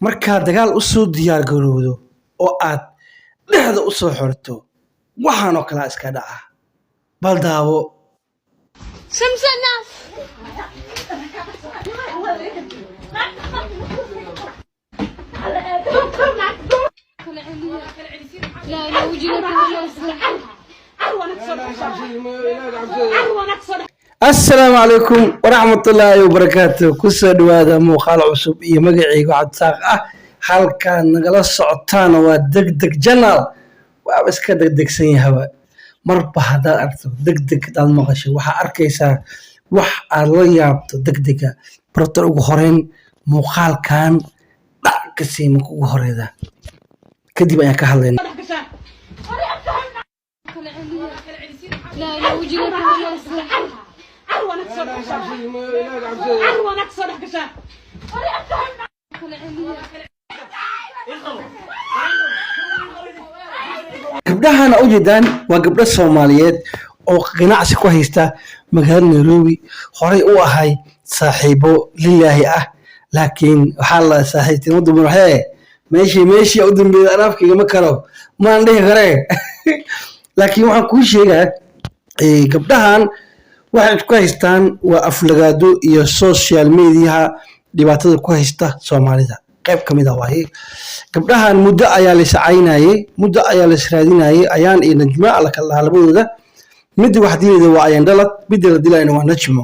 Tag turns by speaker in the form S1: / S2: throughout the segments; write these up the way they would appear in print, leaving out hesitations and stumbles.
S1: markaad dagaal u soo diyaar garowdo oo aad dhexda u soo xorto waxaan oo kala iska dhaca bal daawo
S2: سمسنة لا لا وجهك
S1: السلام عليكم ورحمة الله وبركاته كسر هذا مقال عصب إيه مقعي قعد ساق هل كان نقل السعطان ودق جنال وابس كدق سين هوا مربى هذا أرث دق دال مغشي وح أركيسا وح أرليا دق برتر وجهرين مقال كان لا كسيم وجهر كدي بقى كهلين
S2: لا لا وجهك
S1: gabdhahan u jeedaan waa gabdho Soomaaliyeed oo ganacsi ku haysta magaalada Nairobi horay u ahay saaxiibo lilaahi ah laakiin waxa la saaxiibtimo dumar meeshii u dambeeyay anafkiga ma karo ma dhihi kare laakiin waxaan ku sheegaa gabdhahan waxay ku haystaan waa aflagaado iyo social media dhibaatada ku haysta Soomaalida qayb kamid ah waaye gabdhahan muddo ayaa la sacaynayay muddo ayaa la israadinayay ayaan iyo najma ala kala labadooda mid wax diiday waa ayaan dhalad mid la dilayna waa najmo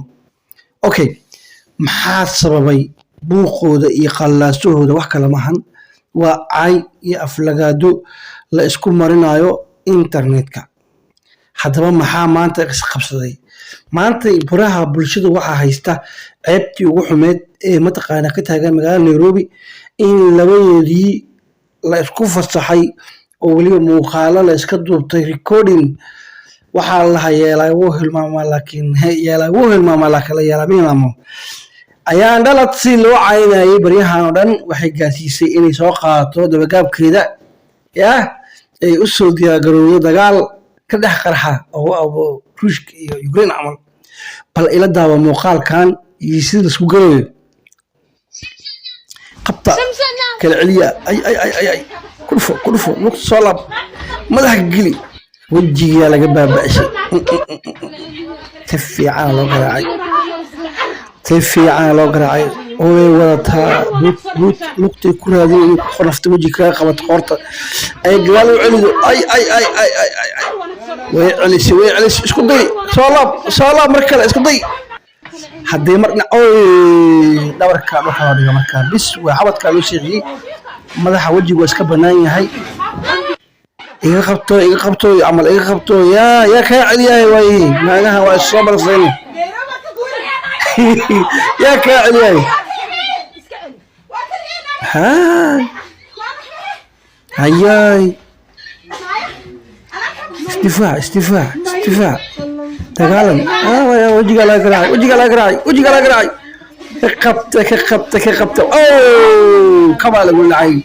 S1: okay maxaa sababay buuqooda iyo qallaasooda wax kala mahan waa ay iyo aflagaado la isku marinayo internetka haddaba maxaa maanta qabsaday maanta buraha bulshada waxa haysta ceebtii ugu xumeed ee mataqaana ka taagan magaalada Nairobi in labadoodii la isku fasaxay oo waliba muuqaalo la iska duubtay recording waxa la yeelay wuu hilmaama laakiin yeelay wuu hilmaama la kala yeelamaynaamo ayaan dhalad si loo caynayay baryahan oo dhan waxay gaarsiisay inay soo qaato dabagaabkeeda ay u soo diyaar garowdo dagaal ka dhex qarxa oo Ruushka iyo Ukraine amal bal ila daawa muuqaalkan iyo sida isku galayo qabta kala celiya ay kurfo nuqt salab madax gili wajiga laga baabashay tafiican loo garaacay oo wadataa nuqti ku raadin qofta wajiga qabat qorta ay galaal u celido ay way celis isku day salaam markale isku day haddii marna dhabarka waxa la dhigaa markaa bis waa xabadka loo sheegay madaxa wajigu iska banaan yahay iga qabto amal iga qabto yaa ka celiyahay way naagaha waa soo barsayn yaa ka celiyahay hayay استفاع تقالن وجهك لا قراي كقبت اوه كما اقول لعي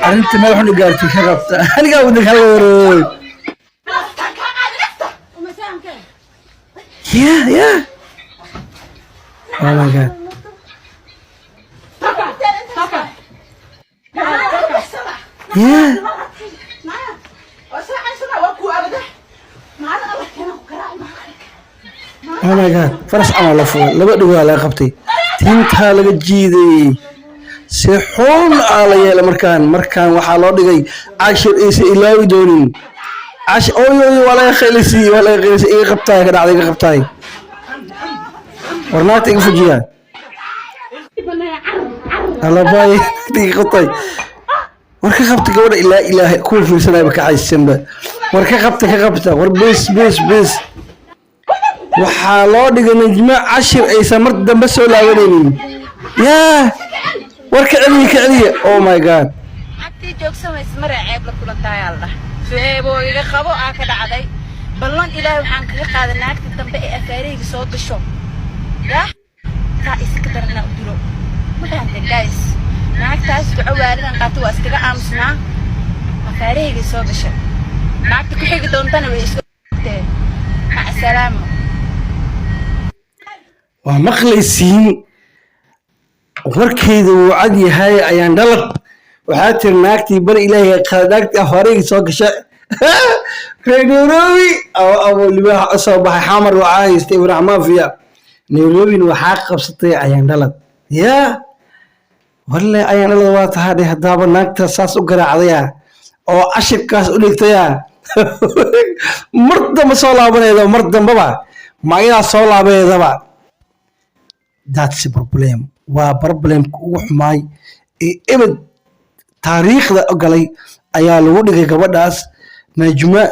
S1: انت ما وحنا قالتي كقبت انا قاعد بدك هالوري يا oh my god yeah oh my god فرس عمل لفو لبا دغوا لا قبتي تينتا laga jiiday si xun ala yeela markaan waxa loo dhigay cashir is ilaawi doonin cash wala khalisi iga qabtay ka dhacday iga qabtay warnaata iga fujiyaan ala bay iga qabtay warka qabta gabadha ilaahay ku fiirsanay ka caysanba warka qabta war bis waxaa loo dhigay najma cashir aysan mar dambe soo laabanaynin yaa warka celiya oh my god
S3: abti joogsamaysa mar ceeb la kulantaay allah feebo iga qabo ka dhacday ballan ilaahay waxaan kaga qaadanaa naagta dambe ee afaareyga soo gasho yaa taa iska darna u diro waxaan guys naagtaas duco waalidan qaato waa iskaga aamusnaa afaareyga soo gasho naagta ku xigi doontana way isku tee السلام
S1: ومخلصين warkeyda wuu cad yahay ayaan dhalad waxaa tiri naagtii bari ilaahay naagtii afaareygi soo gasha reer nairobi abo libaax soo baxay xamar waxaa haystay ibraahim maafiya nairobina waxaa qabsatay ayaan dhalad yaa walle ayaan dhalad waa tahaadhe haddaaba naagta saas u garaacdaya oo cashirkaas u dhigtaya mar damba soo laabaneeda mar dambaba magadaa soo laabaneedaba that's a problem waa problemka ugu xumaay ee ebed taariikhda galay ayaa lagu dhigay gabadhaas najma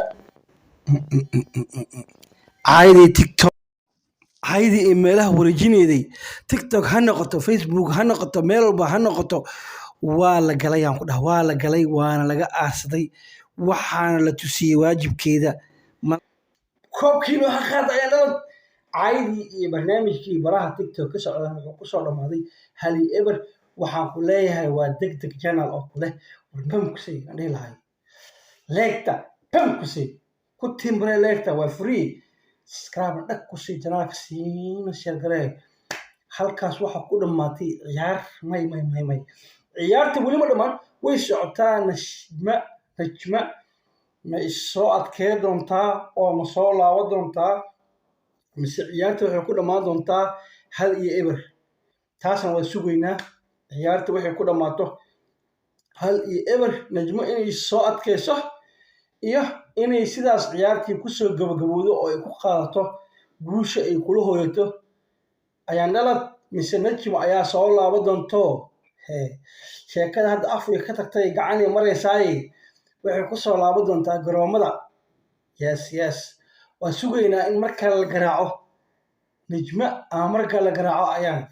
S1: caydii tiktok caydii ee meelaha wareejineeday tiktok ha noqoto facebook ha noqoto meel walba ha noqoto waa la galay aan ku dhaha waa la galay waana laga aarsaday waxaana la tusiyey waajibkeeda koobkii loo xaqaad ayaa dhalad caydii iyo barnaamijkii baraha tiktok ka socda wuxuu kusoo dhammaaday hali eber waxaan ku leeyahay waa degdeg channel oo kuleh warpamkusay aan dhihi lahay leegta pamkusay ku timbare leegta waa free subscribe dhag kusay janaalka siina share garee halkaas waxaa ku dhammaatay ciyaar may ciyaarta weli ma dhammaan way socotaa najma ma isoo adkee doontaa oo ma soo laabo doontaa mise ciyaarta waxay ku dhammaan doontaa hal iyo eber taasna waa sugaynaa ciyaarta waxay ku dhammaato hal iyo eber najmo inay soo adkayso iyo inay sidaas ciyaartii kusoo gabagabowdo oo ay ku qaadato guusha ay kula hooyato ayaan dhalad mise najmo ayaa soo laabo doonto sheekada hadda afrika ka tagtay gacanay maraysaaye waxay kusoo laabo doontaa garoomada yes waa sugaynaa in markaa la garaaco najma ama markaa la garaaco ayaan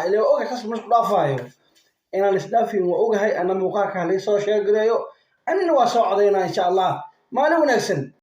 S1: ilaa oga kas masku dhaafaayo inaan isdhaafin waa ogahay ana muuqaalka halii soo sheegareeyo anina waa soo codaynaa insha allah maalin wanaagsan